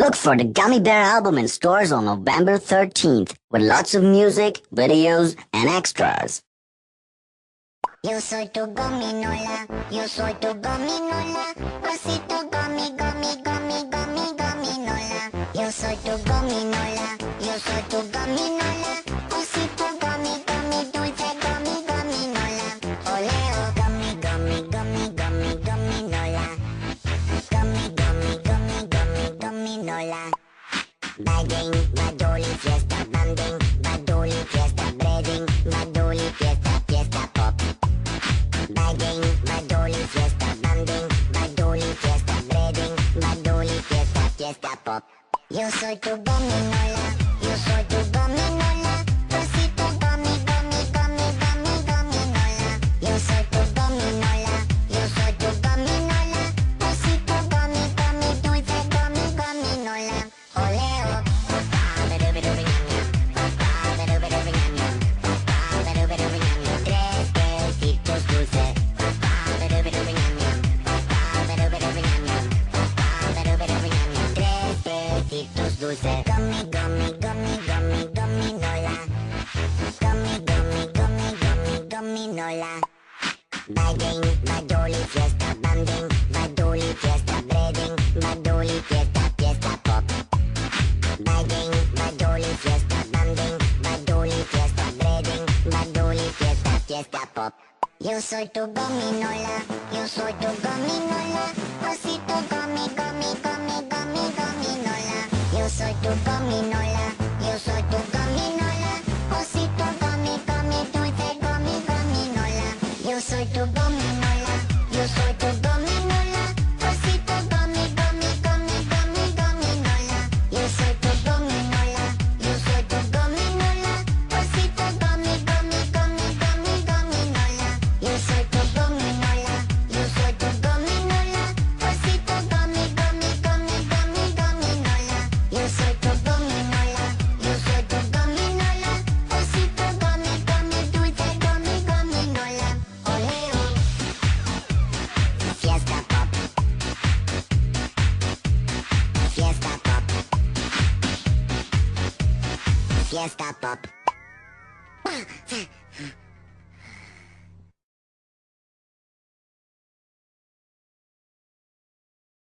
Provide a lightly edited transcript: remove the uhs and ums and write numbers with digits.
Look for the Gummy Bear album in stores on November 13th with lots of music, videos, and extras. Yo soy tu gominola, yo soy tu gominola, osito gomi, gomi, gomi, gomi, gominola. Yo soy tu gominola, yo soy tu gominola, osito gomi, gomi, dulce gomi, gominola. Oleo, gomi, gomi, gomi, gomi, gominola. Gomi, gomi, gomi, gomi, gominola. Bading, badoli, fiesta, banding, badoli, fiesta, breading, badoli, fiesta, fiesta pop. Bading, badoli, fiesta, banding, badoli, fiesta, breading, badoli, fiesta, fiesta pop. Yo soy tu gominola, yo soy tu gominola, osito gomi, gomi, gomi, gomi, gominola. Yo soy tu gominola, yo soy tu gominola, osito gomi, gomi, dulce gomi, gominola. Oleo. Tres besitos dulces. Tres besitos dulces. Gummy, gummy, gummy, gummy, gominola. Gummy, gummy, gummy, gummy, gominola. Bading, badoli, fiesta, banding, badoli, fiesta, breading, badoli, fiesta, fiesta pop. Bading, badoli, fiesta, banding, badoli, fiesta, breading, badoli, fiesta, fiesta pop. Yo soy tu gominola, yo soy tu gominola, osito gomi, gomi, gomi, gomi, gominola. Yo soy tu gominola, yo soy tu gominola, osito gomi, gomi, dulce gomi, gominola. Yo soy tu gominola, yo soy tu gominola, osito gomi, gomi, gomi, gomi, gominola. Yo soy tu gominola, yo soy tu gominola, osito gomi, gomi, gomi, gomi, gominola. Yo soy tu gominola, yo soy tu gominola, osito gomi, gomi, gomi, gomi, gominola. Yo soy tu gominola, yo soy tu gominola, osito gomi, gomi, dulce gomi, gominola. Oleo. Fiesta pop. Fiesta pop. Fiesta pop.